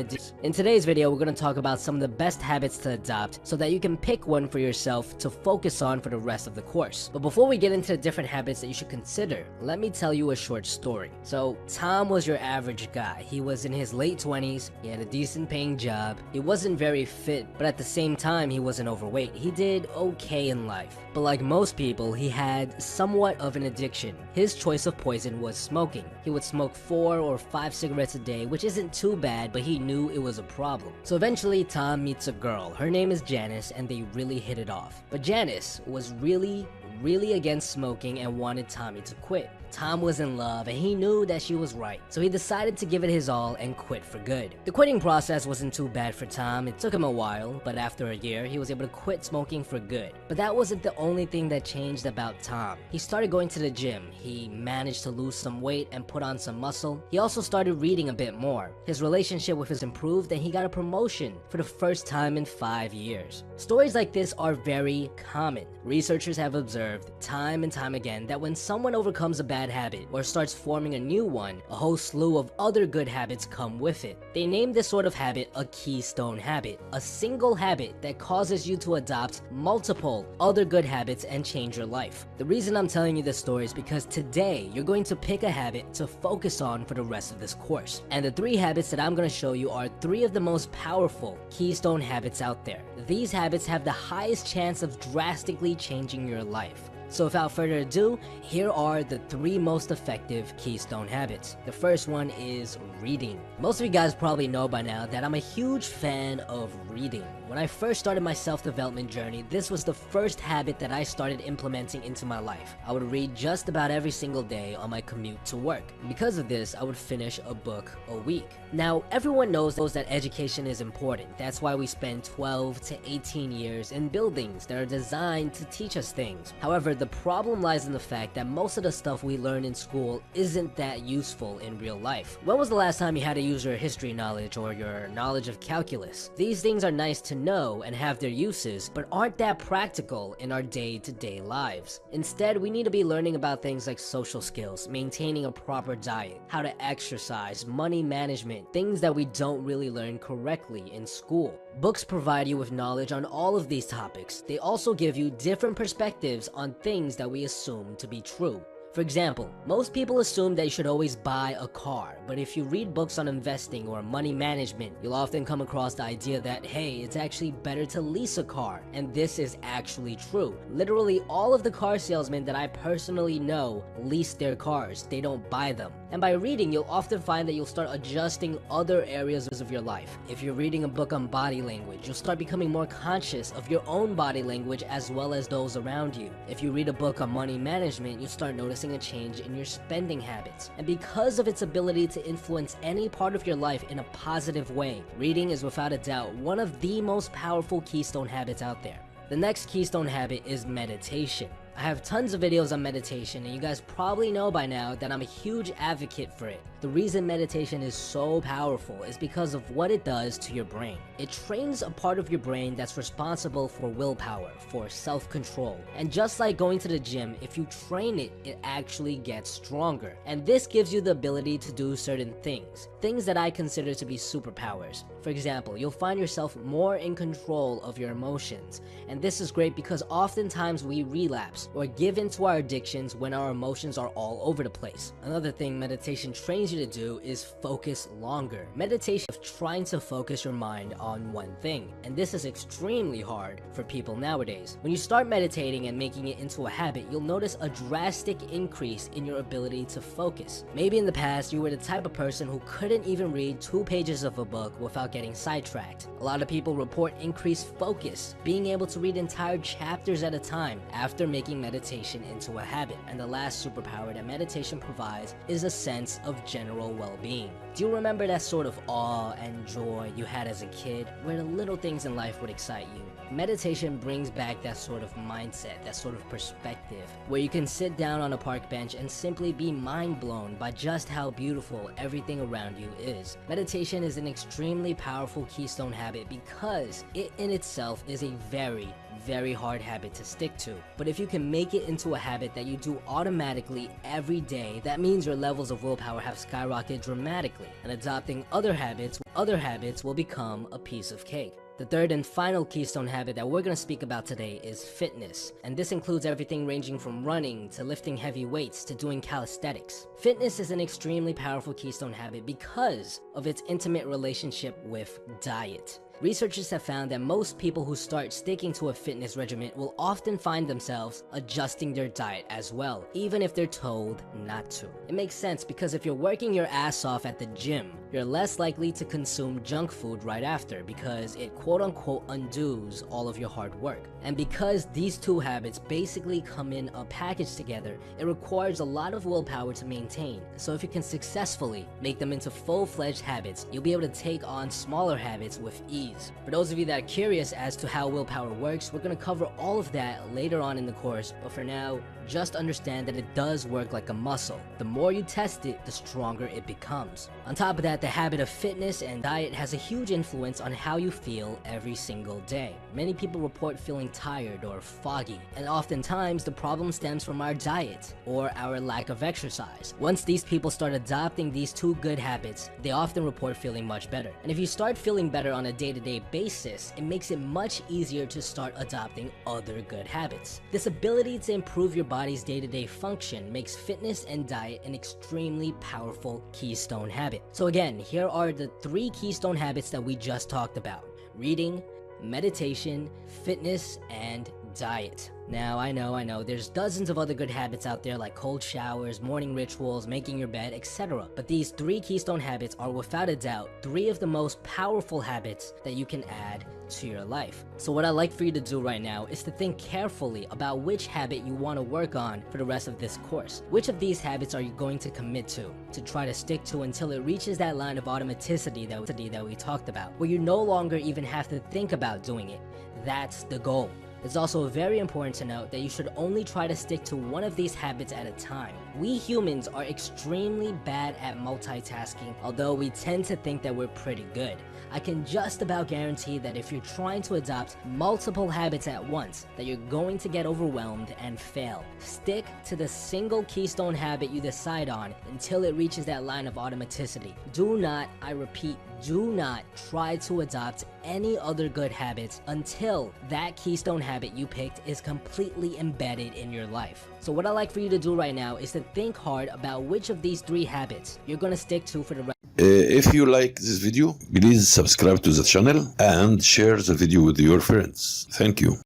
addiction. In today's video, we're going to talk about some of the best habits to adopt so that you can pick one for yourself to focus on for the rest of the course. But before we get into the different habits that you should consider, let me tell you a short story. So Tom was your average guy. He was in his late 20s, he had a decent paying job, he wasn't very fit, but at the same time he wasn't overweight. He did okay in life. But like most people, he had somewhat of an addiction. His choice of poison was smoking. He would smoke 4 or 5 cigarettes a day, which isn't too bad, but he knew it was a problem. So eventually Tom meets a girl. Her name is Janice, and they really hit it off. But Janice was really against smoking and wanted Tommy to quit. Tom was in love and he knew that she was right, so he decided to give it his all and quit for good. The quitting process wasn't too bad for Tom. It took him a while, but after a year, he was able to quit smoking for good. But that wasn't the only thing that changed about Tom. He started going to the gym, he managed to lose some weight and put on some muscle. He also started reading a bit more. His relationship with his improved and he got a promotion for the first time in 5 years. Stories like this are very common. Researchers have observed time and time again that when someone overcomes a bad habit or starts forming a new one, a whole slew of other good habits come with it. They name this sort of habit a keystone habit, a single habit that causes you to adopt multiple other good habits and change your life. The reason I'm telling you this story is because today you're going to pick a habit to focus on for the rest of this course. And the 3 habits that I'm going to show you are 3 of the most powerful keystone habits out there. These habits have the highest chance of drastically changing your life. So without further ado, here are the 3 most effective keystone habits. The first one is reading. Most of you guys probably know by now that I'm a huge fan of reading. When I first started my self-development journey, this was the first habit that I started implementing into my life. I would read just about every single day on my commute to work. Because of this, I would finish a book a week. Now, everyone knows that education is important. That's why we spend 12 to 18 years in buildings that are designed to teach us things. However, the problem lies in the fact that most of the stuff we learn in school isn't that useful in real life. When was the last time you had to use your history knowledge or your knowledge of calculus? These things are nice to know and have their uses, but aren't that practical in our day-to-day lives. Instead, we need to be learning about things like social skills, maintaining a proper diet, how to exercise, money management, things that we don't really learn correctly in school. Books provide you with knowledge on all of these topics. They also give you different perspectives on things that we assume to be true. For example, most people assume that you should always buy a car, but if you read books on investing or money management, you'll often come across the idea that, hey, it's actually better to lease a car, and this is actually true. Literally all of the car salesmen that I personally know lease their cars, they don't buy them. And by reading, you'll often find that you'll start adjusting other areas of your life. If you're reading a book on body language, you'll start becoming more conscious of your own body language as well as those around you. If you read a book on money management, you'll start noticing a change in your spending habits. And because of its ability to influence any part of your life in a positive way, reading is without a doubt one of the most powerful keystone habits out there. The next keystone habit is meditation. I have tons of videos on meditation, and you guys probably know by now that I'm a huge advocate for it. The reason meditation is so powerful is because of what it does to your brain. It trains a part of your brain that's responsible for willpower, for self-control. And just like going to the gym, if you train it, it actually gets stronger. And this gives you the ability to do certain things that I consider to be superpowers. For example, you'll find yourself more in control of your emotions. And this is great because oftentimes we relapse or give into our addictions when our emotions are all over the place. Another thing meditation trains you to do is focus longer. Meditation is trying to focus your mind on one thing, and this is extremely hard for people nowadays. When you start meditating and making it into a habit, you'll notice a drastic increase in your ability to focus. Maybe in the past you were the type of person who couldn't even read 2 pages of a book without getting sidetracked. A lot of people report increased focus, being able to read entire chapters at a time after making meditation into a habit. And the last superpower that meditation provides is a sense of general well-being. Do you remember that sort of awe and joy you had as a kid, where the little things in life would excite you? Meditation brings back that sort of mindset, that sort of perspective, where you can sit down on a park bench and simply be mind blown by just how beautiful everything around you is. Meditation is an extremely powerful keystone habit because it in itself is a very very hard habit to stick to. But if you can make it into a habit that you do automatically every day, that means your levels of willpower have skyrocketed dramatically, and adopting other habits will become a piece of cake. The third and final keystone habit that we're going to speak about today is fitness, and this includes everything ranging from running to lifting heavy weights to doing calisthenics. Fitness is an extremely powerful keystone habit because of its intimate relationship with diet. Researchers have found that most people who start sticking to a fitness regimen will often find themselves adjusting their diet as well, even if they're told not to. It makes sense because if you're working your ass off at the gym, you're less likely to consume junk food right after because it quote-unquote undoes all of your hard work. And because these two habits basically come in a package together, it requires a lot of willpower to maintain. So if you can successfully make them into full-fledged habits, you'll be able to take on smaller habits with ease. For those of you that are curious as to how willpower works, we're going to cover all of that later on in the course, but for now, just understand that it does work like a muscle. The more you test it, the stronger it becomes. On top of that, the habit of fitness and diet has a huge influence on how you feel every single day. Many people report feeling tired or foggy, and oftentimes the problem stems from our diet or our lack of exercise. Once these people start adopting these two good habits, they often report feeling much better. And if you start feeling better on a day-to-day basis, it makes it much easier to start adopting other good habits. This ability to improve your body's day-to-day function makes fitness and diet an extremely powerful keystone habit. So again, here are the 3 keystone habits that we just talked about: reading, meditation, fitness, and diet. Now, I know, there's dozens of other good habits out there like cold showers, morning rituals, making your bed, etc. But these 3 keystone habits are without a doubt 3 of the most powerful habits that you can add to your life. So what I'd like for you to do right now is to think carefully about which habit you want to work on for the rest of this course. Which of these habits are you going to commit to try to stick to until it reaches that line of automaticity that we talked about, where you no longer even have to think about doing it. That's the goal. It's also very important to note that you should only try to stick to one of these habits at a time. We humans are extremely bad at multitasking, although we tend to think that we're pretty good. I can just about guarantee that if you're trying to adopt multiple habits at once, that you're going to get overwhelmed and fail. Stick to the single keystone habit you decide on until it reaches that line of automaticity. Do not, I repeat, do not try to adopt any other good habits until that keystone habit you picked is completely embedded in your life. So what I'd like for you to do right now is to think hard about which of these 3 habits you're gonna stick to for the rest. If you like this video, please subscribe to the channel and share the video with your friends. Thank you.